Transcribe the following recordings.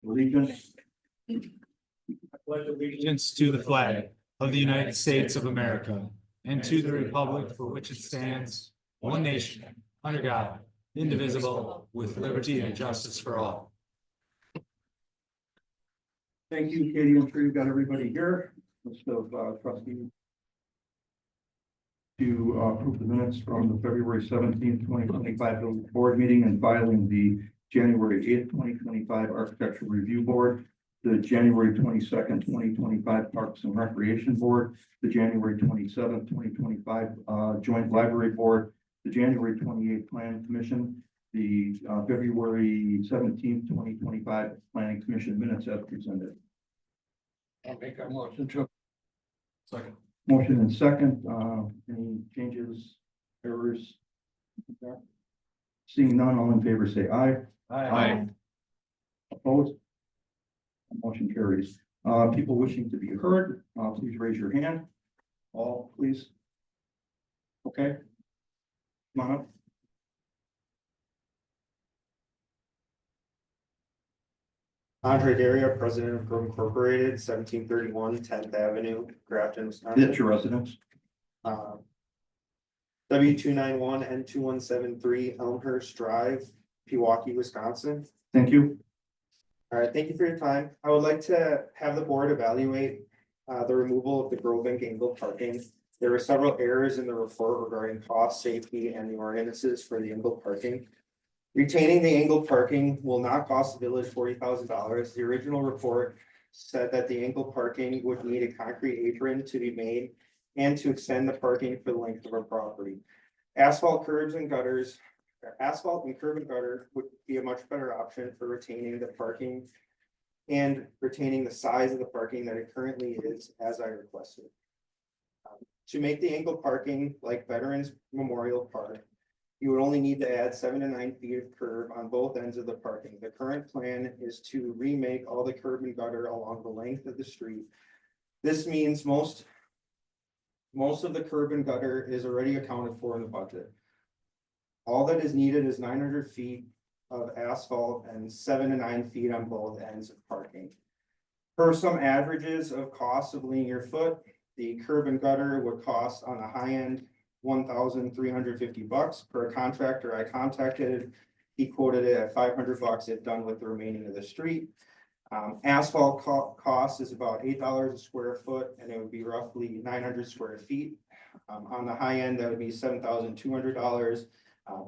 allegiance. Pledge allegiance to the flag of the United States of America and to the republic for which it stands, one nation, under God, indivisible, with liberty and justice for all. Thank you, Katie. I'm sure you've got everybody here. List of trustees to approve the minutes from the February 17th, 2025 board meeting and filing the January 8th, 2025 architectural review board, the January 22nd, 2025 Parks and Recreation Board, the January 27th, 2025 Joint Library Board, the January 28th Planning Commission, the February 17th, 2025 Planning Commission minutes as presented. I'll make a motion to. Second. Motion and second, any changes, errors? Seeing none, all in favor say aye. Aye. Opposed? Motion carries. People wishing to be heard, please raise your hand. All, please. Okay. Come on up. Andre Daria, president of Grove Incorporated, 1731 10th Avenue, Grafton, Wisconsin. That's your residence. W291 N2173 Elmhurst Drive, Pewaukee, Wisconsin. Thank you. All right, thank you for your time. I would like to have the board evaluate the removal of the Grove Bank angle parking. There were several errors in the report regarding cost, safety, and the ordinances for the angle parking. Retaining the angle parking will not cost the village $40,000. The original report said that the angle parking would need a concrete apron to be made and to extend the parking for the length of our property. Asphalt curb and gutter would be a much better option for retaining the parking and retaining the size of the parking that it currently is, as I requested. To make the angle parking like Veterans Memorial Park, you would only need to add 7 to 9 feet of curb on both ends of the parking. The current plan is to remake all the curb and gutter along the length of the street. This means most of the curb and gutter is already accounted for in the budget. All that is needed is 900 feet of asphalt and 7 to 9 feet on both ends of parking. Per some averages of cost of linear foot, the curb and gutter would cost on the high end $1,350 per contractor I contacted. He quoted it at $500 if done with the remaining of the street. Asphalt cost is about $8 a square foot, and it would be roughly 900 square feet. On the high end, that would be $7,200.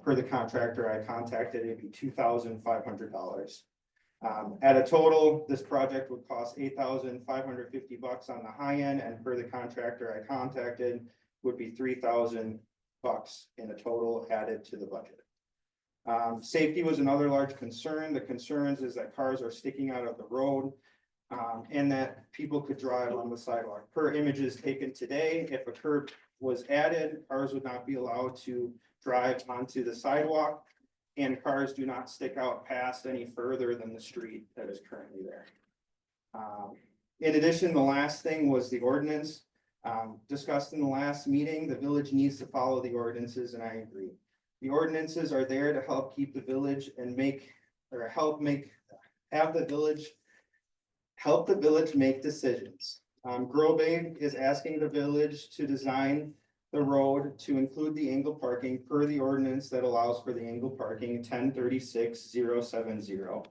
Per the contractor I contacted, it'd be $2,500. At a total, this project would cost $8,550 on the high end, and per the contractor I contacted, would be $3,000 in a total added to the budget. Safety was another large concern. The concerns is that cars are sticking out of the road and that people could drive on the sidewalk. Per images taken today, if a curb was added, cars would not be allowed to drive onto the sidewalk, and cars do not stick out past any further than the street that is currently there. In addition, the last thing was the ordinance. Discussed in the last meeting, the village needs to follow the ordinances, and I agree. The ordinances are there to help keep the village and help the village make decisions. Grove Bank is asking the village to design the road to include the angle parking per the ordinance that allows for the angle parking 1036-070.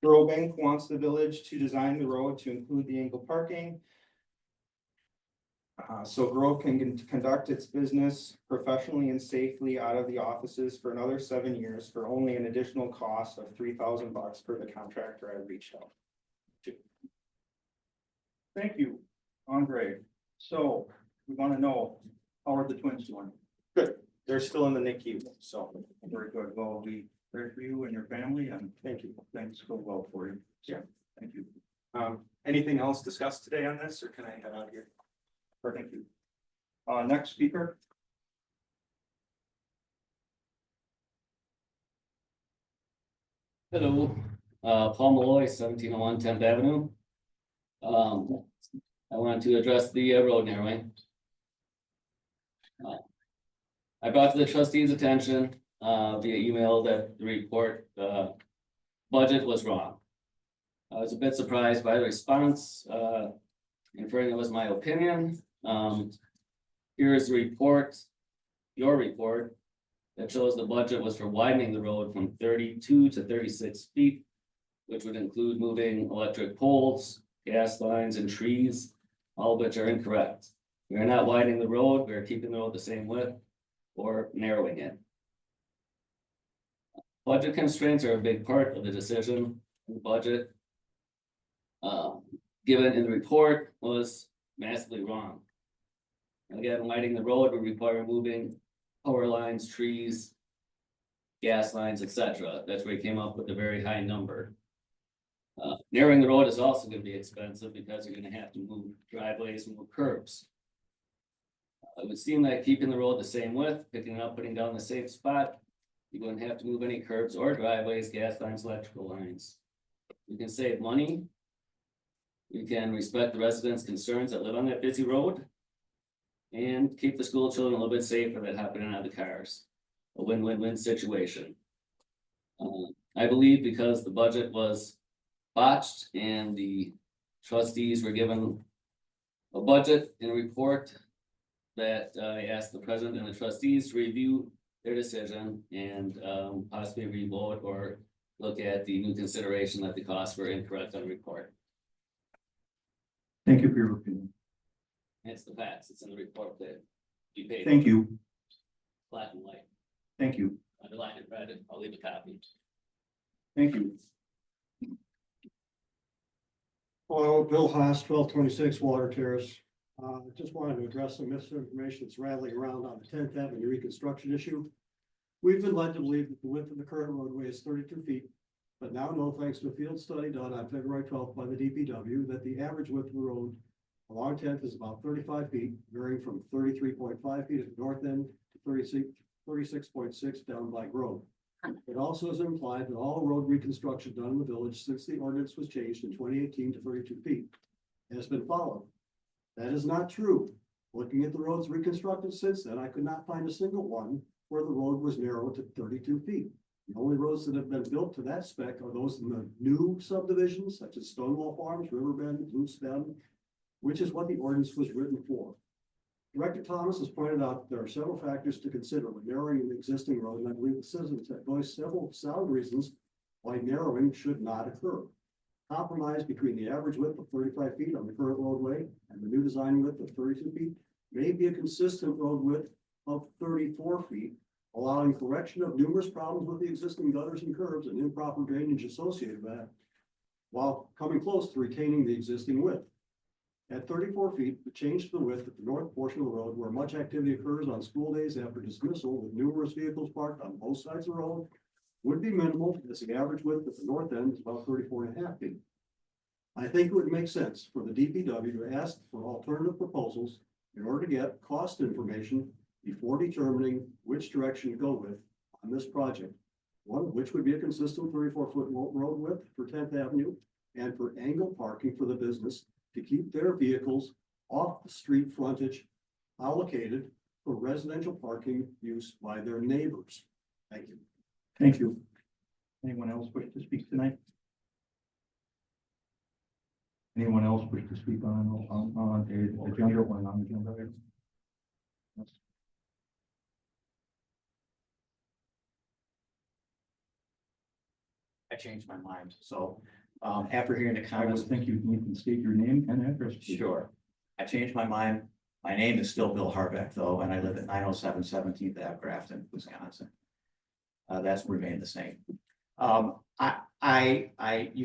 Grove Bank wants the village to design the road to include the angle parking. So Grove can conduct its business professionally and safely out of the offices for another 7 years for only an additional cost of $3,000 per the contractor I reached out to. Thank you, Andre. So we want to know, how are the twins doing? Good. They're still in the NICU, so Very good. Well, we pray for you and your family, and thank you. things go well for you. Yeah. Thank you. Anything else discussed today on this, or can I head out of here? Thank you. Next speaker. Hello, Paul Malloy, 1701 10th Avenue. I wanted to address the road narrowing. I brought to the trustees' attention via email that the report budget was wrong. I was a bit surprised by the response, inferring it was my opinion. Here's the report, your report, that shows the budget was for widening the road from 32 to 36 feet, which would include moving electric poles, gas lines, and trees, all of which are incorrect. We are not widening the road, we are keeping the road the same width or narrowing it. Budget constraints are a big part of the decision in the budget. Given in the report was massively wrong. Again, widening the road would require moving power lines, trees, gas lines, etc. That's where he came up with a very high number. Narrowing the road is also going to be expensive because you're going to have to move driveways and move curbs. It would seem like keeping the road the same width, picking it up, putting down the same spot, you wouldn't have to move any curbs or driveways, gas lines, electrical lines. You can save money. We can respect the residents' concerns that live on that busy road. And keep the school children a little bit safer that happen in and out of the cars. A win-win-win situation. I believe because the budget was botched and the trustees were given a budget and a report that I asked the president and the trustees to review their decision and possibly revote or look at the new consideration that the costs were incorrect on the report. Thank you for your opinion. It's the facts. It's in the report that you paid. Thank you. Black and white, Thank you. underlined and read it. I'll leave a copy. Thank you. Hello, Bill Haas, 1226 Water Terrace. Just wanted to address some misinformation that's rattling around on the 10th Avenue reconstruction issue. We've been led to believe that the width of the current roadway is 32 feet, but now know, thanks to a field study done on February 12th by the DPW, that the average width of the road along 10th is about 35 feet, varying from 33.5 feet at the north end to 36.6 down by Grove. It also is implied that all road reconstruction done in the village since the ordinance was changed in 2018 to 32 feet has been followed. That is not true. Looking at the roads reconstructed since then, I could not find a single one where the road was narrowed to 32 feet. The only roads that have been built to that spec are those in the new subdivisions such as Stonewall Farms, Riverbend, Loose Bend, which is what the ordinance was written for. Director Thomas has pointed out there are several factors to consider when narrowing an existing road, and I believe the citizens have voiced several sound reasons why narrowing should not occur. Compromise between the average width of 35 feet on the current roadway and the new design width of 32 feet may be a consistent road width of 34 feet, allowing correction of numerous problems with the existing gutters and curbs and improper drainage associated with that, while coming close to retaining the existing width. At 34 feet, the change to the width at the north portion of the road where much activity occurs on school days after dismissal with numerous vehicles parked on both sides of the road would be minimal, as the average width at the north end is about 34.5 feet. I think it would make sense for the DPW to ask for alternative proposals in order to get cost information before determining which direction to go with on this project. One of which would be a consistent 34-foot road width for 10th Avenue and for angle parking for the business to keep their vehicles off the street frontage allocated for residential parking use by their neighbors. Thank you. Thank you. Anyone else wish to speak tonight? Anyone else wish to speak on the agenda or non-agenda item? Yes. I changed my mind, so, after hearing the I comments, would think you need to state your name and address. please. sure, I changed my mind. My name is still Bill Harbeck, though, and I live at 907 17th Ave, Grafton, Wisconsin. That's remained the same. You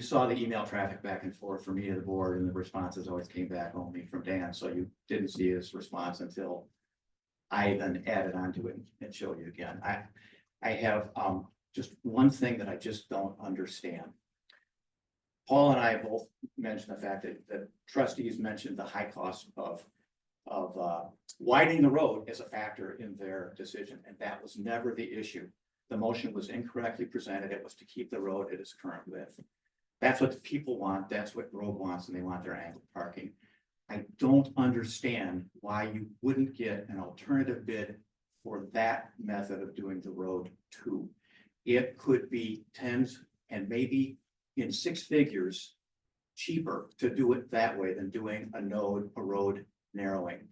saw the email traffic back and forth from me to the board, and the responses always came back only from Dan, so you didn't see his response until I then added onto it and showed you again. I have, just one thing that I just don't understand. Paul and I both mentioned the fact that trustees mentioned the high cost of widening the road as a factor in their decision, and that was never the issue. The motion was incorrectly presented. It was to keep the road at its current width. That's what the people want. That's what Grove wants, and they want their angled parking. I don't understand why you wouldn't get an alternative bid for that method of doing the road too. It could be tens, and maybe in 6 figures cheaper to do it that way than doing a road narrowing.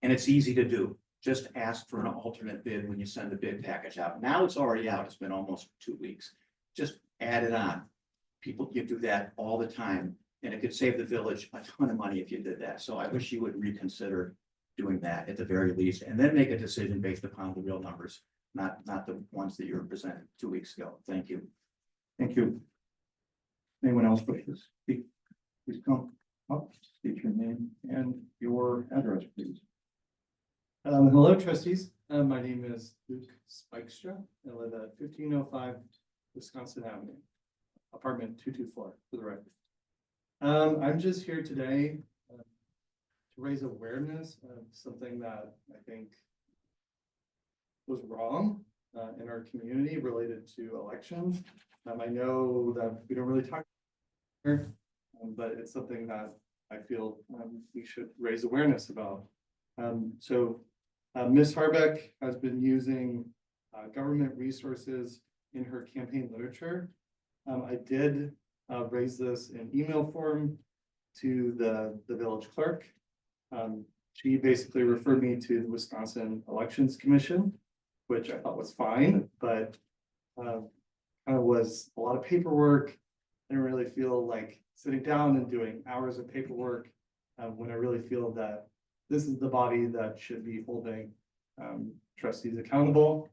And it's easy to do. Just ask for an alternate bid when you send the bid package out. Now it's already out. It's been almost 2 weeks. Just add it on. People, you do that all the time, and it could save the village a ton of money if you did that. So I wish you would reconsider doing that at the very least, and then make a decision based upon the real numbers, not the ones that you were presented 2 weeks ago. Thank you. Thank you. Anyone else wish to speak? Please come up, state your name and your address, please. Hello trustees, my name is Luke Spikestra. I live at 1505 Wisconsin Avenue, apartment 224 for the record. I'm just here today to raise awareness of something that I think was wrong in our community related to elections. I know that we don't really talk here, but it's something that I feel we should raise awareness about. Ms. Harbeck has been using government resources in her campaign literature. I did raise this in email form to the village clerk. She basically referred me to the Wisconsin Elections Commission, which I thought was fine, but kind of was a lot of paperwork. I didn't really feel like sitting down and doing hours of paperwork when I really feel that this is the body that should be holding trustees accountable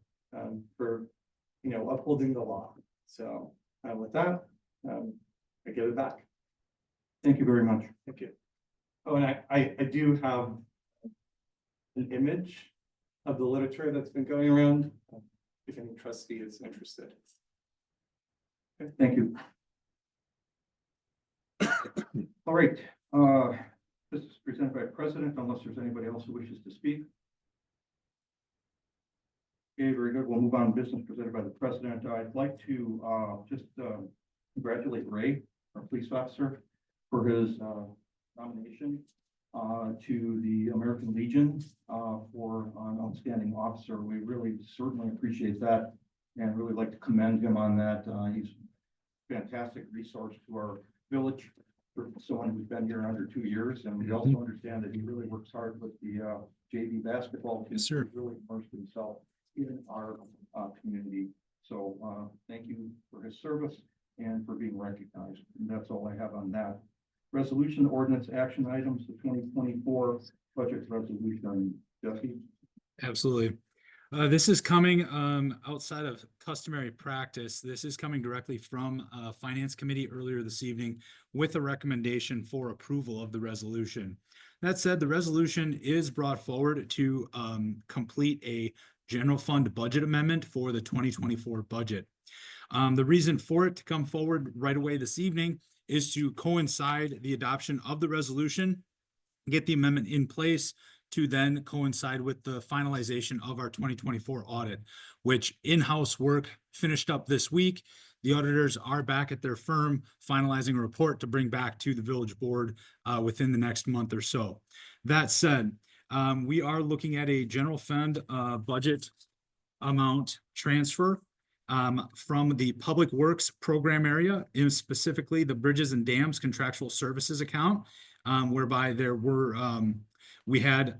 for, upholding the law. So with that, I give it back. Thank you very much. Thank you. Oh, and I do have an image of the literature that's been going around, if any trustee is interested. Thank you. All right, this is presented by President, unless there's anybody else who wishes to speak. Okay, very good. We'll move on to business presented by the President. I'd like to just congratulate Ray, our police officer, for his nomination to the American Legion for an outstanding officer. We really certainly appreciate that and really like to commend him on that. He's a fantastic resource to our village for someone who's been here under 2 years. And we also understand that he really works hard with the JV basketball team. Yes, sir. He's really immersed himself in our community. So thank you for his service and for being recognized. And that's all I have on that. Resolution, ordinance, action items, the 2024 budget resolution. Jesse? Absolutely. This is coming outside of customary practice. This is coming directly from Finance Committee earlier this evening with a recommendation for approval of the resolution. That said, the resolution is brought forward to complete a general fund budget amendment for the 2024 budget. The reason for it to come forward right away this evening is to coincide the adoption of the resolution, get the amendment in place to then coincide with the finalization of our 2024 audit, which in-house work finished up this week. The auditors are back at their firm finalizing a report to bring back to the village board within the next month or so. That said, we are looking at a general fund budget amount transfer from the Public Works program area, in specifically the Bridges and Dams Contractual Services account, whereby there were we had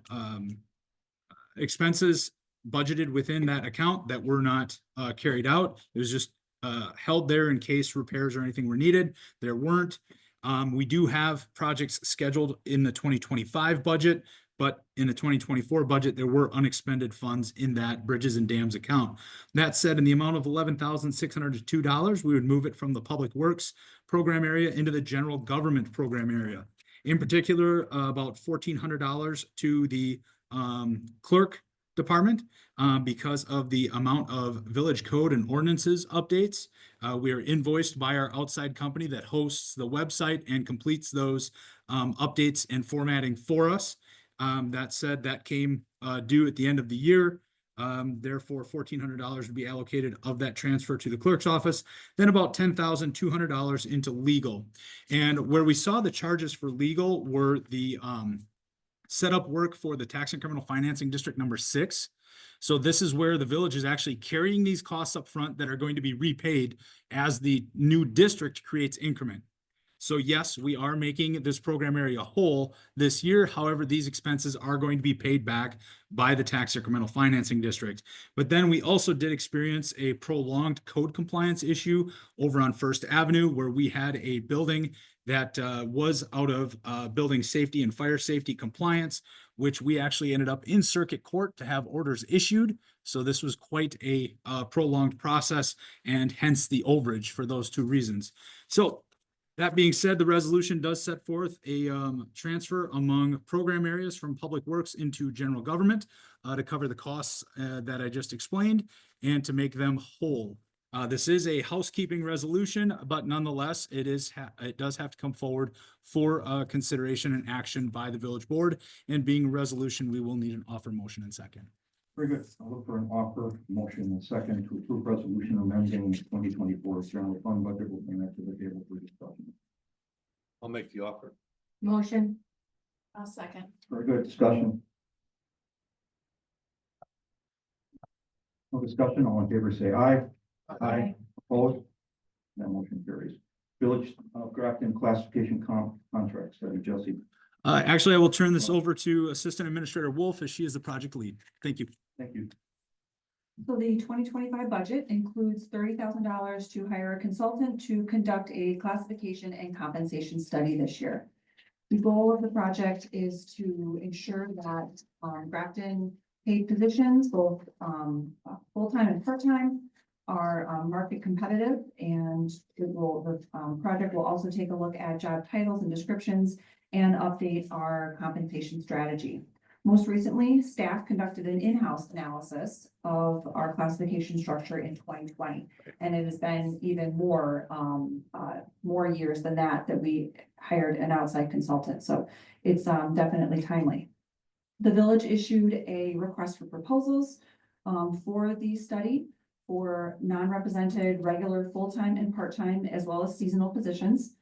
expenses budgeted within that account that were not carried out. It was just held there in case repairs or anything were needed. There weren't. We do have projects scheduled in the 2025 budget, but in the 2024 budget, there were unexpended funds in that Bridges and Dams account. That said, in the amount of $11,602, we would move it from the Public Works program area into the General Government program area. In particular, about $1,400 to the clerk department because of the amount of village code and ordinances updates. We are invoiced by our outside company that hosts the website and completes those updates and formatting for us. That said, that came due at the end of the year. Therefore, $1,400 would be allocated of that transfer to the clerk's office, then about $10,200 into legal. And where we saw the charges for legal were the setup work for the Tax and Criminal Financing District number 6. So this is where the village is actually carrying these costs up front that are going to be repaid as the new district creates increment. So yes, we are making this program area whole this year. However, these expenses are going to be paid back by the tax incremental financing district. But then we also did experience a prolonged code compliance issue over on First Avenue, where we had a building that was out of building safety and fire safety compliance, which we actually ended up in circuit court to have orders issued. So this was quite a prolonged process, and hence the overage for those two reasons. So that being said, the resolution does set forth a transfer among program areas from Public Works into general government to cover the costs that I just explained and to make them whole. This is a housekeeping resolution, but nonetheless, it does have to come forward for consideration and action by the village board. And being a resolution, we will need an offer, motion, and second. Very good. I'll look for an offer, motion, and second to approve resolution amending 2024 general fund budget. We'll bring that to the table for discussion. I'll make the offer. Motion. I'll second. Very good discussion. No discussion. All in favor, say aye. Aye. Opposed? That motion carries. Village of Grafton classification contract study, Jesse. Actually, I will turn this over to Assistant Administrator Wolf, as she is the project lead. Thank you. Thank you. So the 2025 budget includes $30,000 to hire a consultant to conduct a classification and compensation study this year. The goal of the project is to ensure that Grafton paid positions, both full-time and part-time, are market competitive, and the project will also take a look at job titles and descriptions and update our compensation strategy. Most recently, staff conducted an in-house analysis of our classification structure in 2020. And it has been even more years than that we hired an outside consultant. So it's definitely timely. The village issued a request for proposals for the study for non-represented, regular, full-time and part-time, as well as seasonal positions.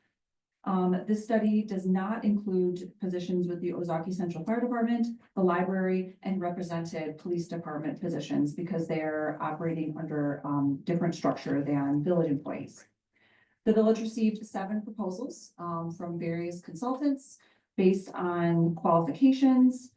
This study does not include positions with the Ozaki Central Fire Department, the library, and represented police department positions because they're operating under different structure than village employees. The village received 7 proposals from various consultants based on qualifications,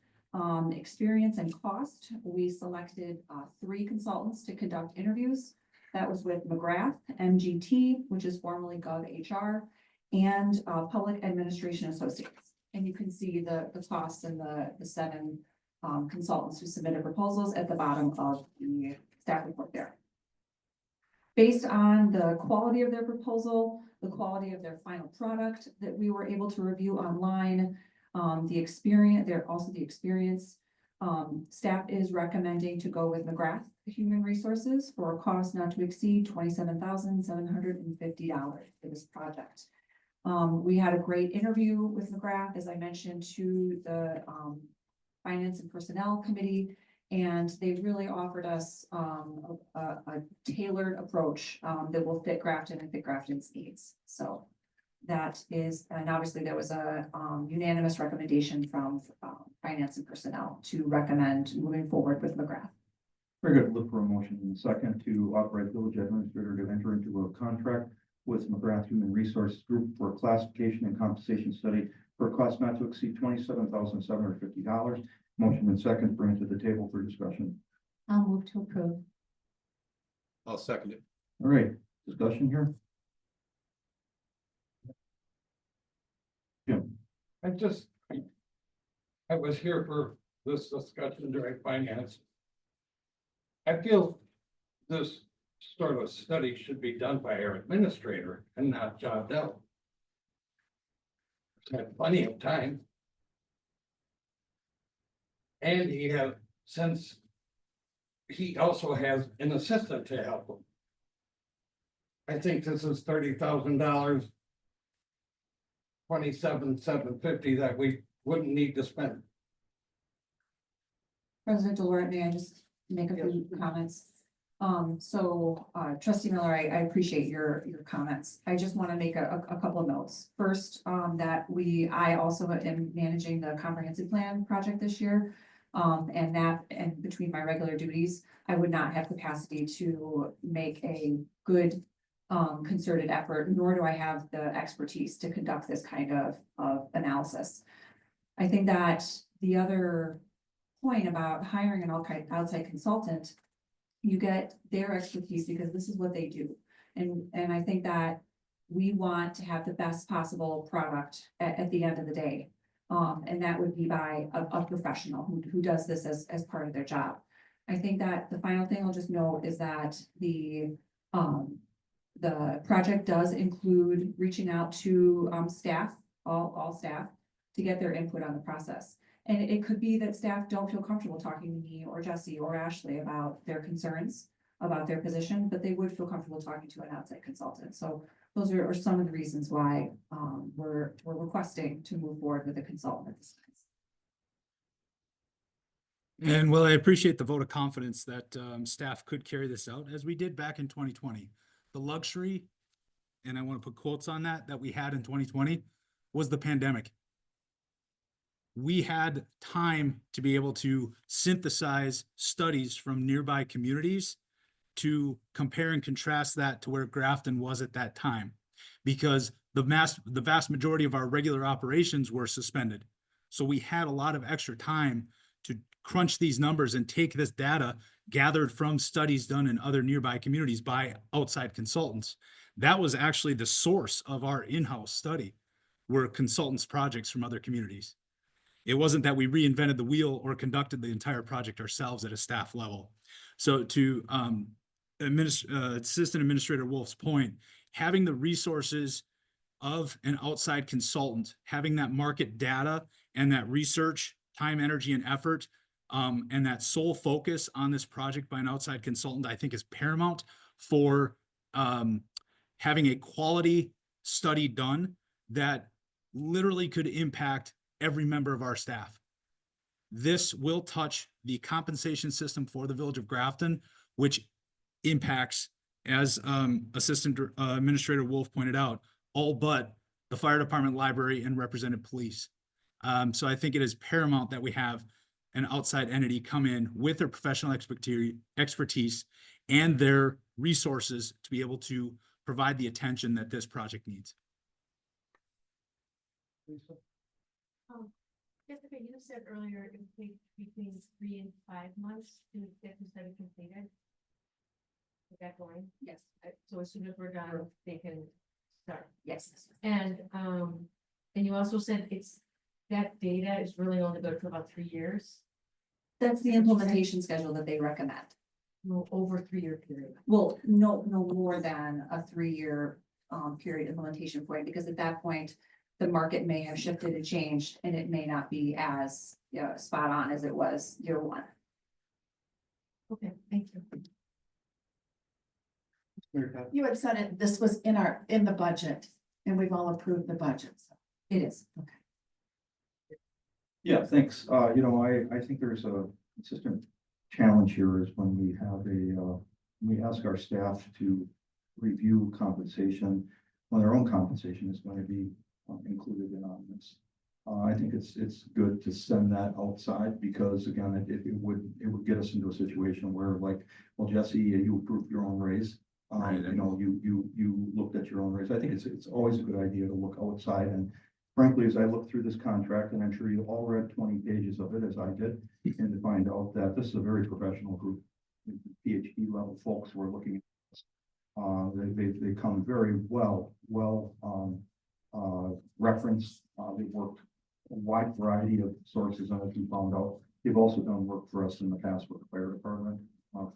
experience, and cost. We selected 3 consultants to conduct interviews. That was with McGrath, MGT, which is formerly GovHR, and Public Administration Associates. And you can see the costs and the 7 consultants who submitted proposals at the bottom of the staff report there. Based on the quality of their proposal, the quality of their final product that we were able to review online, the experience, staff is recommending to go with McGrath Human Resources for a cost not to exceed $27,750 for this project. We had a great interview with McGrath, as I mentioned, to the Finance and Personnel Committee, and they really offered us a tailored approach that will fit Grafton and fit Grafton's needs. So that is, and obviously there was a unanimous recommendation from Finance and Personnel to recommend moving forward with McGrath. Very good. Look for a motion in a second to authorize village administrator to enter into a contract with McGrath Human Resources Group for a classification and compensation study for a cost not to exceed $27,750. Motion and second, bring it to the table for discussion. I'll move to approve. I'll second it. All right, discussion here. Jim. I was here for this discussion during finance. I feel this sort of study should be done by our administrator and not John Dell. He's had plenty of time. And he also has an assistant to help him. I think this is $30,000. $27,750 that we wouldn't need to spend. President Delory, may I just make a few comments? Trustee Miller, I appreciate your comments. I just want to make a couple of notes. First, that I also am managing the comprehensive plan project this year. And between my regular duties, I would not have capacity to make a good concerted effort, nor do I have the expertise to conduct this kind of analysis. I think that the other point about hiring an outside consultant, you get their expertise because this is what they do. And I think that we want to have the best possible product at the end of the day. And that would be by a professional who does this as part of their job. I think that the final thing I'll just note is that the project does include reaching out to staff, all staff, to get their input on the process. And it could be that staff don't feel comfortable talking to me or Jesse or Ashley about their concerns about their position, but they would feel comfortable talking to an outside consultant. So those are some of the reasons why we're requesting to move forward with a consultant at this time. And well, I appreciate the vote of confidence that staff could carry this out as we did back in 2020. The luxury, and I want to put quotes on that we had in 2020 was the pandemic. We had time to be able to synthesize studies from nearby communities to compare and contrast that to where Grafton was at that time, because the vast majority of our regular operations were suspended. So we had a lot of extra time to crunch these numbers and take this data gathered from studies done in other nearby communities by outside consultants. That was actually the source of our in-house study, were consultants' projects from other communities. It wasn't that we reinvented the wheel or conducted the entire project ourselves at a staff level. So to Assistant Administrator Wolf's point, having the resources of an outside consultant, having that market data and that research, time, energy, and effort, and that sole focus on this project by an outside consultant, I think is paramount for having a quality study done that literally could impact every member of our staff. This will touch the compensation system for the Village of Grafton, which impacts, as Assistant Administrator Wolf pointed out, all but the fire department, library, and represented police. So I think it is paramount that we have an outside entity come in with their professional expertise and their resources to be able to provide the attention that this project needs. Jessica, you said earlier it would take between 3 and 5 months to get the study completed. Is that going? Yes. So as soon as we're done, they can start. Yes. And you also said that data is really only good for about 3 years. That's the implementation schedule that they recommend. No, over 3-year period. Well, no more than a 3-year period implementation point, because at that point, the market may have shifted and changed, and it may not be as spot on as it was year one. Okay, thank you. You had said it, this was in the budget, and we've all approved the budget, so. It is. Okay. Yeah, thanks. I think there's a consistent challenge here is when we have we ask our staff to review compensation, when their own compensation is going to be included in on this. I think it's good to send that outside, because again, it would get us into a situation where, like, well, Jesse, you approved your own raise. You looked at your own raise. I think it's always a good idea to look outside. And frankly, as I look through this contract, and I'm sure you all read 20 pages of it as I did, and to find out that this is a very professional group, PhD level folks who are looking at this. They come very well referenced. They've worked a wide variety of sources, and as we found out, they've also done work for us in the past with the fire department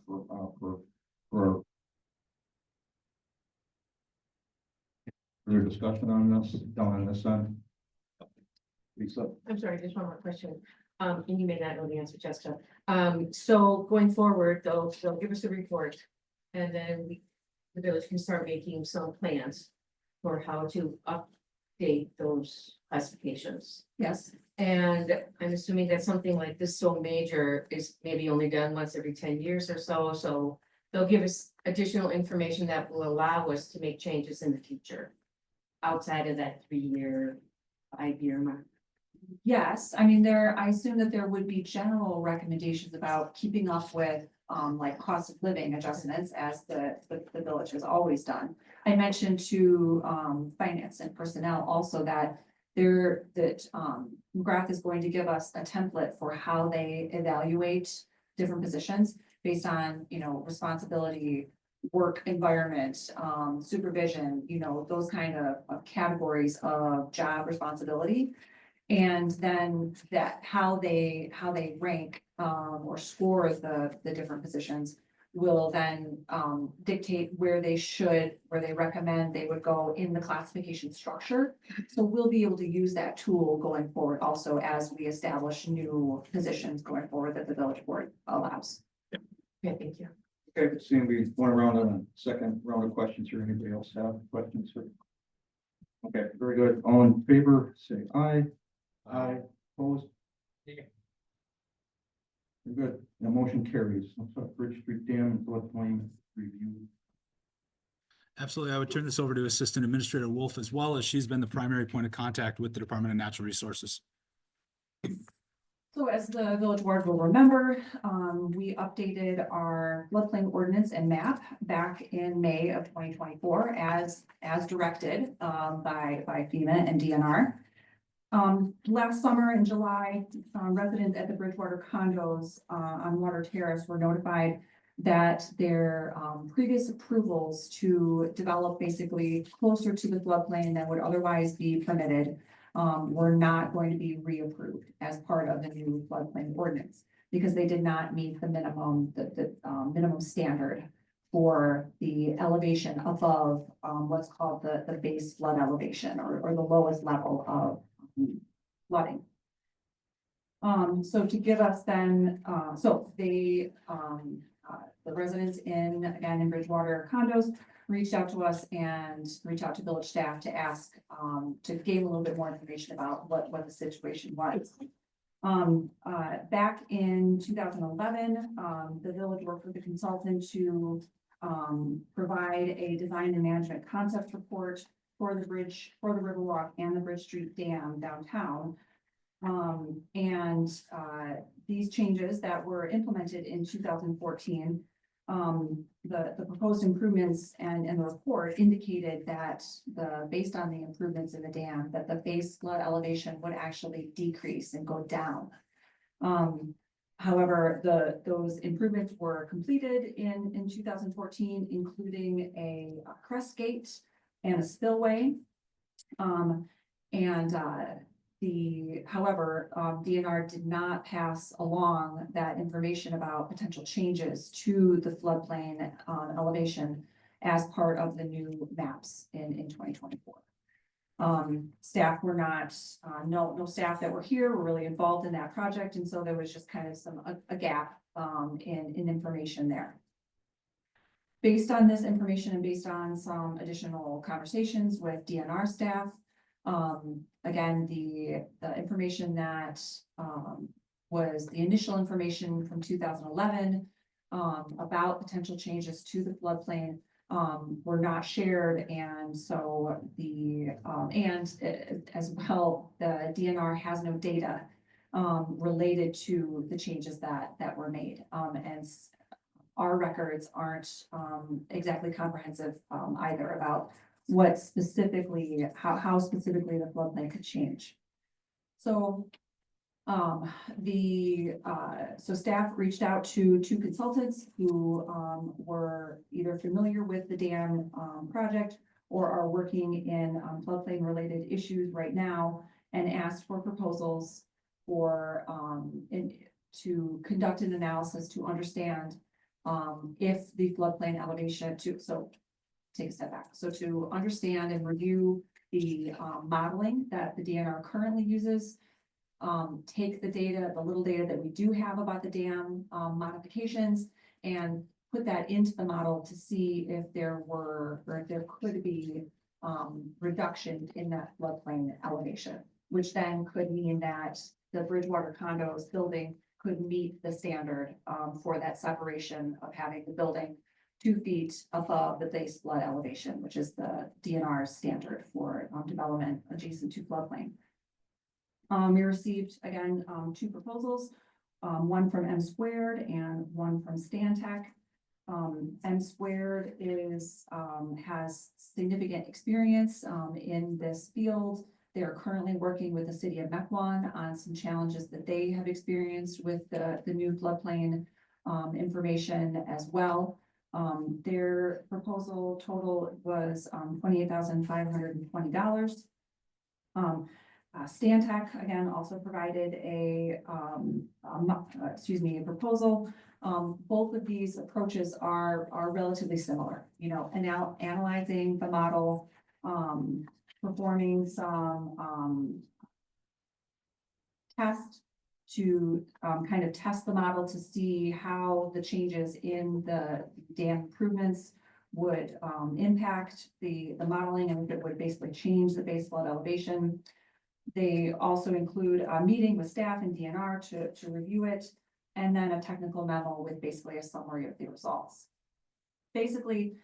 for further discussion on this down on this end. Lisa. I'm sorry, just one more question. And you may not know the answer, Jessica. So going forward, they'll give us a report, and then the village can start making some plans for how to update those classifications. Yes. And I'm assuming that something like this so major is maybe only done once every 10 years or so. So they'll give us additional information that will allow us to make changes in the future outside of that 3-year, 5-year mark. Yes, I assume that there would be general recommendations about keeping up with, like cost of living adjustments as the village has always done. I mentioned to, finance and personnel also that McGrath is going to give us a template for how they evaluate different positions based on, responsibility, work environment, supervision, those kind of categories of job responsibility. And then how they rank, or score the different positions will then, dictate where they recommend they would go in the classification structure. So we'll be able to use that tool going forward also as we establish new positions going forward that the village board allows. Okay, thank you. Okay, seeing we went around on a second round of questions here. Anybody else have questions? Okay, very good. All in favor, say aye. Aye, opposed? Yeah. Very good. The motion carries. Looks like Bridge Street Dam and floodplain review. Absolutely. I would turn this over to Assistant Administrator Wolf as well, as she's been the primary point of contact with the Department of Natural Resources. So as the village board will remember, we updated our floodplain ordinance and map back in May of 2024 as directed, by FEMA and DNR. Last summer in July, residents at the Bridgewater condos, on Water Terrace were notified that their, previous approvals to develop basically closer to the floodplain than would otherwise be permitted, were not going to be reapproved as part of the new floodplain ordinance because they did not meet the minimum standard for the elevation above, what's called the base flood elevation or the lowest level of flooding. So to give us then, the residents in Bridgewater condos reached out to us and reached out to village staff to ask, to gain a little bit more information about what the situation was. Back in 2011, the village worked with a consultant to, provide a design and management concept report for the bridge, for the Riverwalk and the Bridge Street Dam downtown. These changes that were implemented in 2014, the proposed improvements and the report indicated that based on the improvements in the dam, that the base flood elevation would actually decrease and go down. However, those improvements were completed in 2014, including a crest gate and a spillway. DNR did not pass along that information about potential changes to the floodplain elevation as part of the new maps in 2024. Staff were not, no staff that were here were really involved in that project, and so there was just kind of a gap in information there. Based on this information and based on some additional conversations with DNR staff, again, the information that was the initial information from 2011 about potential changes to the floodplain were not shared, and so as well, the DNR has no data related to the changes that were made, and our records aren't exactly comprehensive either about what specifically, how specifically the floodplain could change. So so staff reached out to two consultants who were either familiar with the dam project or are working in floodplain related issues right now, and asked for proposals for to conduct an analysis to understand if the floodplain elevation take a step back. So to understand and review the modeling that the DNR currently uses, take the data, the little data that we do have about the dam modifications, and put that into the model to see if there were, or if there could be reduction in that floodplain elevation, which then could mean that the Bridgewater condos building could meet the standard for that separation of having the building 2 feet above the base flood elevation, which is the DNR standard for development adjacent to floodplain. We received again, two proposals, one from M Squared and one from Stantec. M Squared has significant experience, in this field. They are currently working with the city of Mequon on some challenges that they have experienced with the new floodplain, information as well. Their proposal total was, $28,520. Stantec again also provided a proposal. Both of these approaches are relatively similar, you know, and now analyzing the model, performing some test to kind of test the model to see how the changes in the dam improvements would impact the modeling, and if it would basically change the base flood elevation. They also include a meeting with staff and DNR to review it, and then a technical memo with basically a summary of the results. Basically,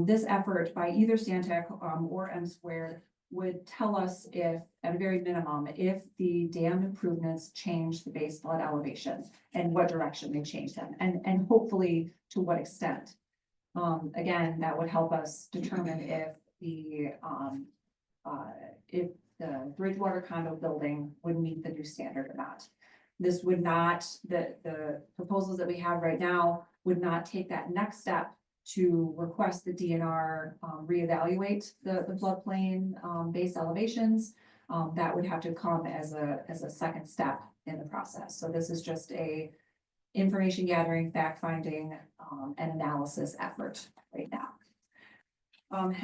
this effort by either Stantec or M Squared would tell us if, at a very minimum, if the dam improvements change the base flood elevation and what direction they change them, and hopefully to what extent. Again, that would help us determine if the Bridgewater condo building would meet the new standard or not. This would not, the proposals that we have right now would not take that next step to request the DNR reevaluate the floodplain base elevations. That would have to come as a second step in the process. So this is just a information gathering, fact finding, and analysis effort right now.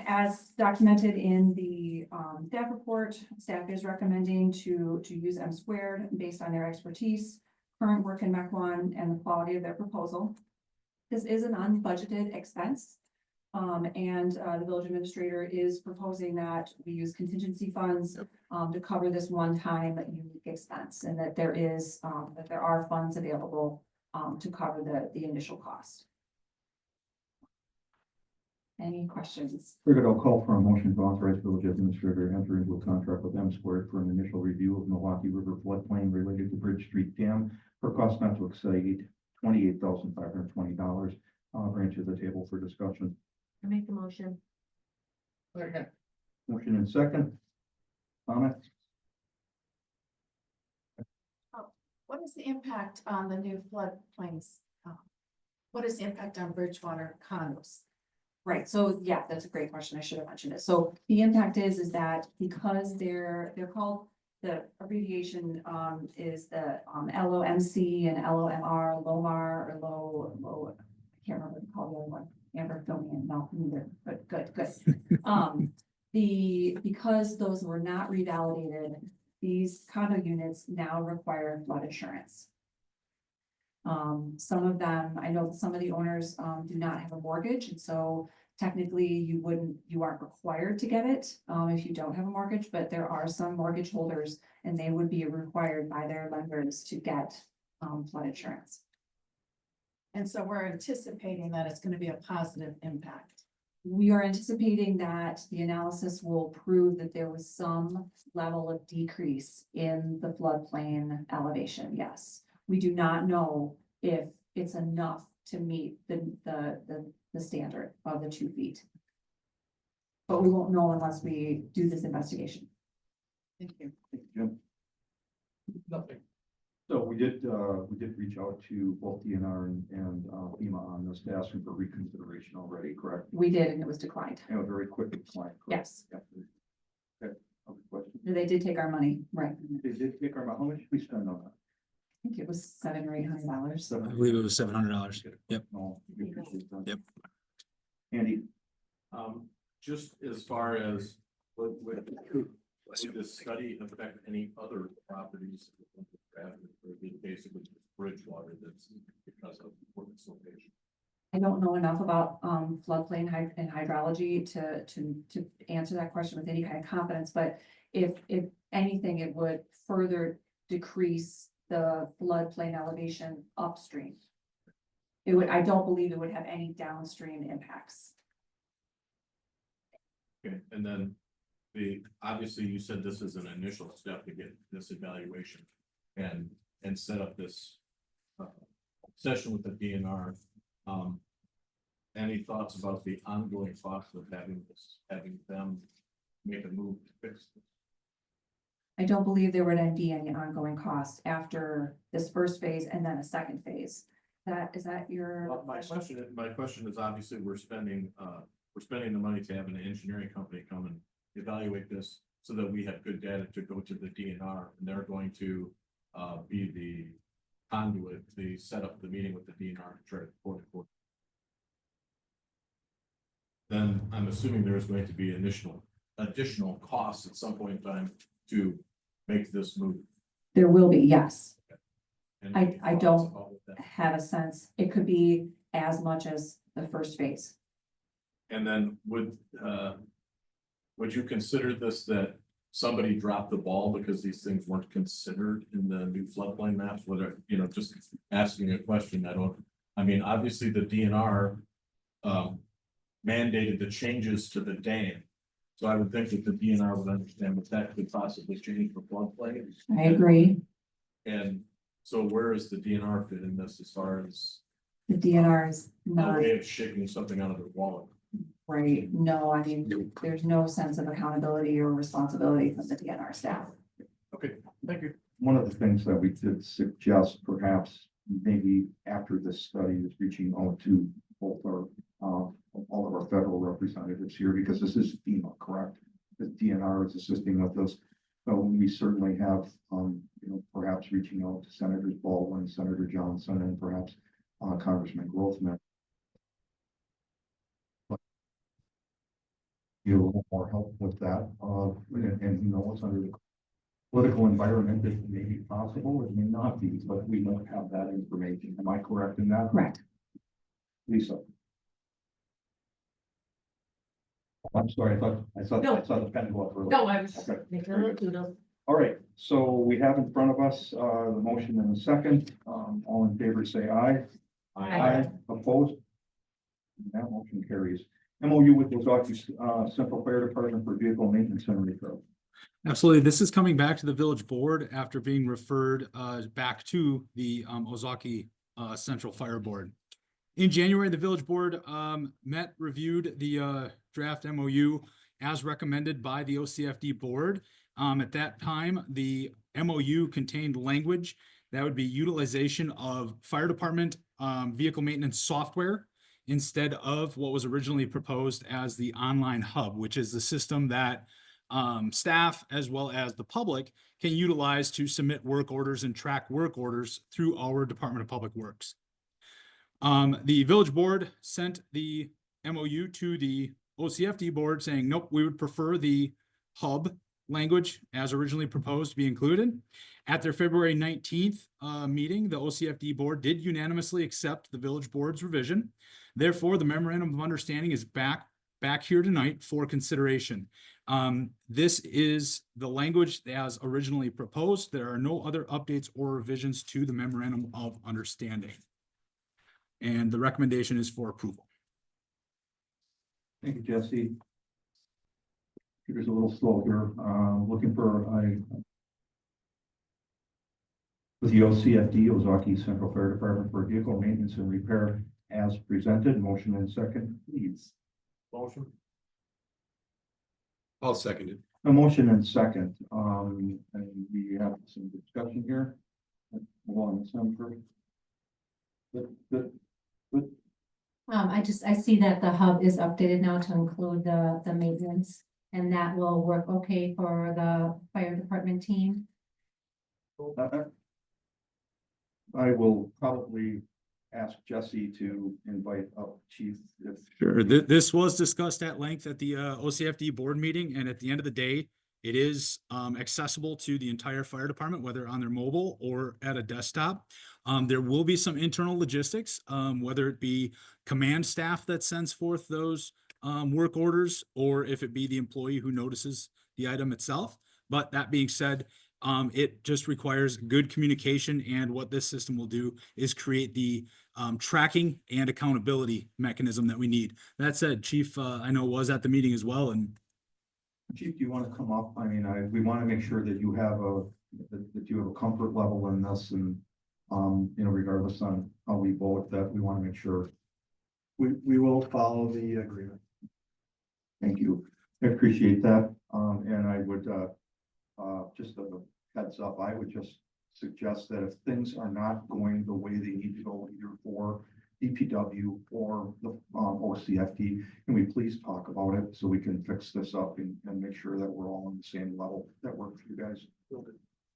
As documented in the staff report, staff is recommending to use M Squared based on their expertise, current work in Mequon, and the quality of their proposal. This is an unbudgeted expense, and the village administrator is proposing that we use contingency funds to cover this one-time unique expense, and that there are funds available to cover the initial cost. Any questions? Very good. I'll call for a motion to authorize village administrator to enter into a contract with M Squared for an initial review of Milwaukee River floodplain related to Bridge Street Dam for cost not to exceed $28,520. I'll bring it to the table for discussion. I make the motion. Second. Motion and second. Comments? What is the impact on the new floodplains? What is the impact on Bridgewater condos? Right, so yeah, that's a great question. I should have mentioned it. So the impact is that because they're called, the abbreviation is the LOMC and LOMR, LOMAR, or low, I can't remember what to call the other one. Amber, fill me in, no, neither, but good. Because those were not revalidated, these condo units now require flood insurance. Some of them, I know some of the owners do not have a mortgage, and so technically you aren't required to get it if you don't have a mortgage, but there are some mortgage holders and they would be required by their lenders to get flood insurance. And so we're anticipating that it's going to be a positive impact. We are anticipating that the analysis will prove that there was some level of decrease in the floodplain elevation, yes. We do not know if it's enough to meet the standard of the 2 feet. But we won't know unless we do this investigation. Thank you. Thank you, Jim. Nothing. So we did reach out to both DNR and FEMA on this, asking for reconsideration already, correct? We did, and it was declined. And a very quick decline. correct? Yes, Yeah. Okay, other question? they did take our money, right? They did take our, how much did we spend on that? I think it was $700 or $800. I believe it was $700. Yep. No, we appreciate that. Yep. Andy, Just as far as would this study affect any other properties? Or is it basically just Bridgewater that's because of its location? I don't know enough about floodplain and hydrology to answer that question with any kind of confidence, but if anything, it would further decrease the floodplain elevation upstream. I don't believe it would have any downstream impacts. Okay, and then obviously you said this is an initial step to get this evaluation and set up this session with the DNR. Any thoughts about the ongoing cost of having them make a move to fix this? I don't believe there would be any ongoing costs after this first phase and then a second phase. Is that your? Well, my question is obviously we're spending the money to have an engineering company come and evaluate this so that we have good data to go to the DNR, and they're going to be the conduit, set up the meeting with the DNR to try to report it. Then I'm assuming there's going to be additional costs at some point in time to make this move. There will be, yes. And I thoughts don't about what that- have a sense. It could be as much as the first phase. And then would you consider this that somebody dropped the ball because these things weren't considered in the new floodplain maps? Whether, just asking a question, obviously the DNR mandated the changes to the dam. So I would think that the DNR would understand what that could possibly change for floodplain. I agree. And so where is the DNR fit in this as far as The DNR is a not way of shaking something out of their wallet? right. No, I mean, there's no sense of accountability or responsibility from the DNR staff. Okay, thank you. One of the things that we did suggest perhaps maybe after this study is reaching out to both our, all of our federal representatives here, because this is FEMA, correct? The DNR is assisting with this. So we certainly have, perhaps reaching out to Senators Baldwin, Senator Johnson, and perhaps Congressman Grothman. You a little more help with that, and who knows, under the political environment, it may be possible, it may not be, but we don't have that information. Am I correct in that? Correct. Lisa? I'm sorry, I saw the pen go up earlier. No, I was Okay. making a little doodle. All right, so we have in front of us, the motion and the second, all in favor, say aye. Aye. Opposed? That motion carries. MOU with Ozaki, Central Fire Department for vehicle maintenance and repair. Absolutely. This is coming back to the village board after being referred back to the Ozaki Central Fire Board. In January, the village board reviewed the draft MOU as recommended by the OCFD board. At that time, the MOU contained language that would be utilization of fire department vehicle maintenance software instead of what was originally proposed as the online hub, which is the system that staff as well as the public can utilize to submit work orders and track work orders through our Department of Public Works. The village board sent the MOU to the OCFD board saying, nope, we would prefer the hub language as originally proposed to be included. At their February 19th meeting, the OCFD board did unanimously accept the village board's revision. Therefore, the memorandum of understanding is back here tonight for consideration. This is the language as originally proposed. There are no other updates or revisions to the memorandum of understanding. And the recommendation is for approval. Thank you, Jesse. Here's a little slow here, looking for with the OCFD, Ozaki Central Fire Department for vehicle maintenance and repair as presented. Motion and second, please. Motion. I'll second it. A motion and second, and we have some discussion here. Hold on, some first. Good. I see that the hub is updated now to include the maintenance, and that will work okay for the fire department team. I will probably ask Jesse to invite up Chief. Sure. This was discussed at length at the OCFD board meeting, and at the end of the day, it is accessible to the entire fire department, whether on their mobile or at a desktop. There will be some internal logistics, whether it be command staff that sends forth those work orders, or if it be the employee who notices the item itself. But that being said, it just requires good communication, and what this system will do is create the tracking and accountability mechanism that we need. That said, Chief, I know was at the meeting as well, and Chief, do you want to come up? I mean, we want to make sure that you have that you have a comfort level in this and, regardless on how we vote, that we want to make sure. We will follow the agreement. Thank you. I appreciate that. And I would, just a heads up, I would just suggest that if things are not going the way they need to go, either for DPW or the, OCFD, can we please talk about it so we can fix this up and make sure that we're all on the same level that works for you guys?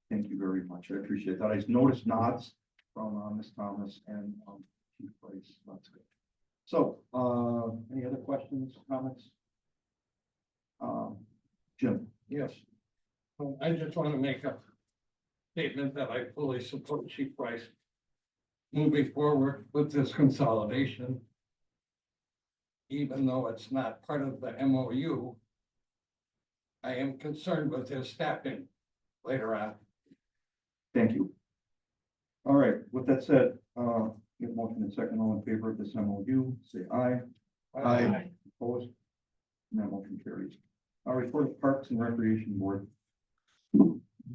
Thank you very much. I appreciate that. I noticed nods from, Ms. Thomas and, Chief Price. That's good. So, any other questions, comments? Jim? Yes. I just want to make a statement that I fully support Chief Price moving forward with this consolidation. Even though it's not part of the MOU, I am concerned with his staffing later on. Thank you. All right, with that said, we have motion and second, all in favor of this MOU, say aye. Aye. Opposed? And that motion carries. All right, for the Parks and Recreation Board,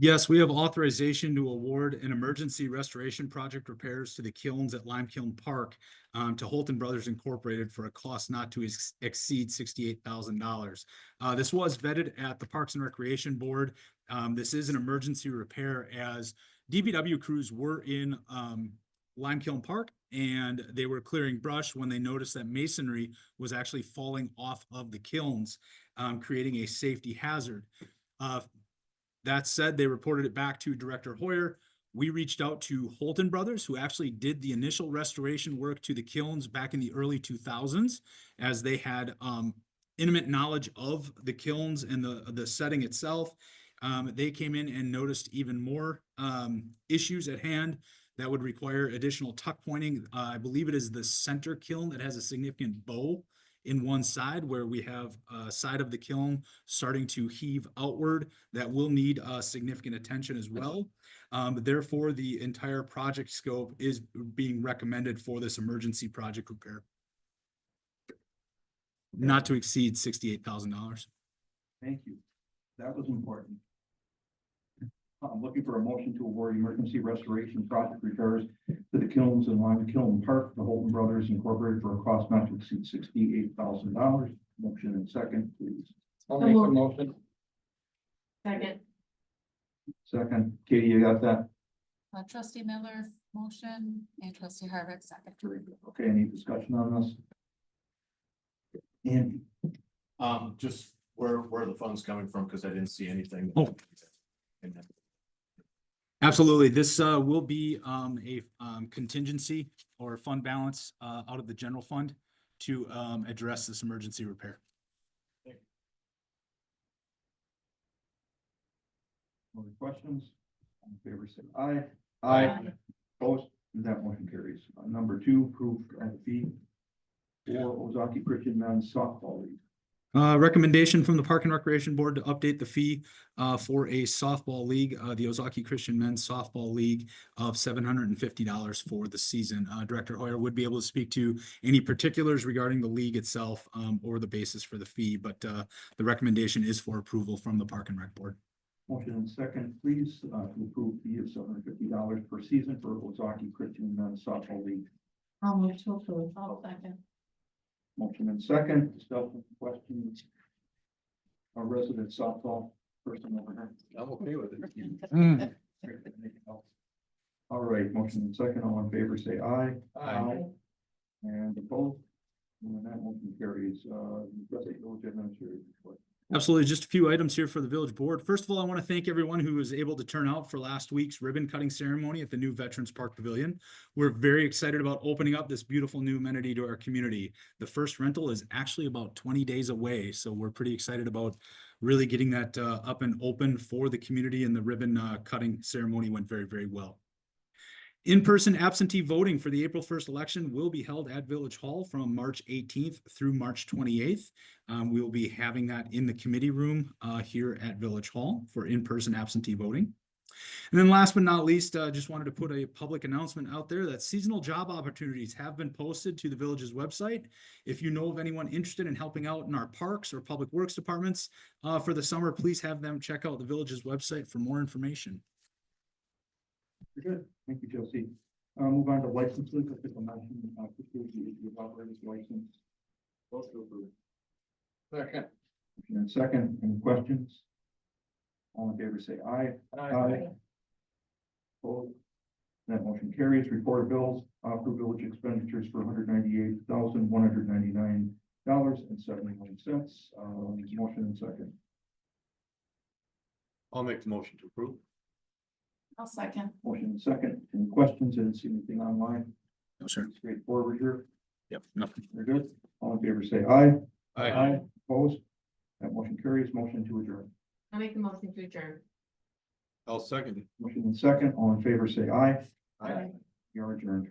Yes, we have authorization to award an emergency restoration project repairs to the kilns at Lime Kiln Park to Holton Brothers Incorporated for a cost not to exceed $68,000. This was vetted at the Parks and Recreation Board. This is an emergency repair as DPW crews were in Lime Kiln Park and they were clearing brush when they noticed that masonry was actually falling off of the kilns, creating a safety hazard. That said, they reported it back to Director Hoyer. We reached out to Holton Brothers, who actually did the initial restoration work to the kilns back in the early 2000s, as they had intimate knowledge of the kilns and the setting itself. They came in and noticed even more issues at hand that would require additional tuck pointing. I believe it is the center kiln that has a significant bow in one side, where we have a side of the kiln starting to heave outward that will need significant attention as well. Therefore, the entire project scope is being recommended for this emergency project repair, not to exceed $68,000. thank you. That was important. I'm looking for a motion to award emergency restoration project repairs to the kilns in Lime Kiln Park, the Holton Brothers Incorporated, for a cost not to exceed $68,000. Motion and second, please. I'll make the motion. Second. Second, Katie, you got that? Trustee Miller, motion, and trustee Harvick, second. Very good. Okay, any discussion on this? Andy? Just where are the funds coming from? Because I didn't see anything. Oh. in that. Absolutely. This will be a contingency or fund balance out of the general fund to address this emergency repair. Other questions? All in favor, say aye. Aye. Opposed? That motion carries. Number two, approve fee for Ozaki Christian Men's Softball League. Recommendation from the Park and Recreation Board to update the fee for a softball league, the Ozaki Christian Men's Softball League, of $750 for the season. Director Hoyer would be able to speak to any particulars regarding the league itself or the basis for the fee, but the recommendation is for approval from the Park and Rec Board. Motion and second, please, to approve fee of $750 per season for Ozaki Christian Men's Softball League. I'll move to approve. I'll second. Motion and second, discussion, questions. Our resident softball person over here. I'm okay with it. All right, motion and second, all in favor, say aye. Aye. And opposed? And that motion carries, Trustee Village Administrator report. Absolutely. Just a few items here for the village board. First of all, I want to thank everyone who was able to turn out for last week's ribbon cutting ceremony at the new Veterans Park Pavilion. We're very excited about opening up this beautiful new amenity to our community. The first rental is actually about 20 days away, so we're pretty excited about really getting that up and open for the community, and the ribbon cutting ceremony went very, very well. In-person absentee voting for the April 1st election will be held at Village Hall from March 18th through March 28th. We will be having that in the committee room here at Village Hall for in-person absentee voting. And then last but not least, just wanted to put a public announcement out there that seasonal job opportunities have been posted to the village's website. If you know of anyone interested in helping out in our parks or public works departments for the summer, please have them check out the village's website for more information. Very good. Thank you, Josie. Move on to licenses. Official motion, the operator's license. Both to approve. Second. Motion and second, any questions? All in favor, say aye. Opposed? That motion carries. Report of bills, for village expenditures for $198,199.71. Motion and second. I'll make the motion to approve. I'll second. Motion and second. Any questions? Didn't see anything online. No, sir. Straightforward here. Yep, nothing. Very good. All in favor, say aye. Aye. Opposed? That motion carries. Motion to adjourn. I'll make the motion to adjourn. I'll second it. Motion and second. All in favor, say aye. Aye. You are adjourned.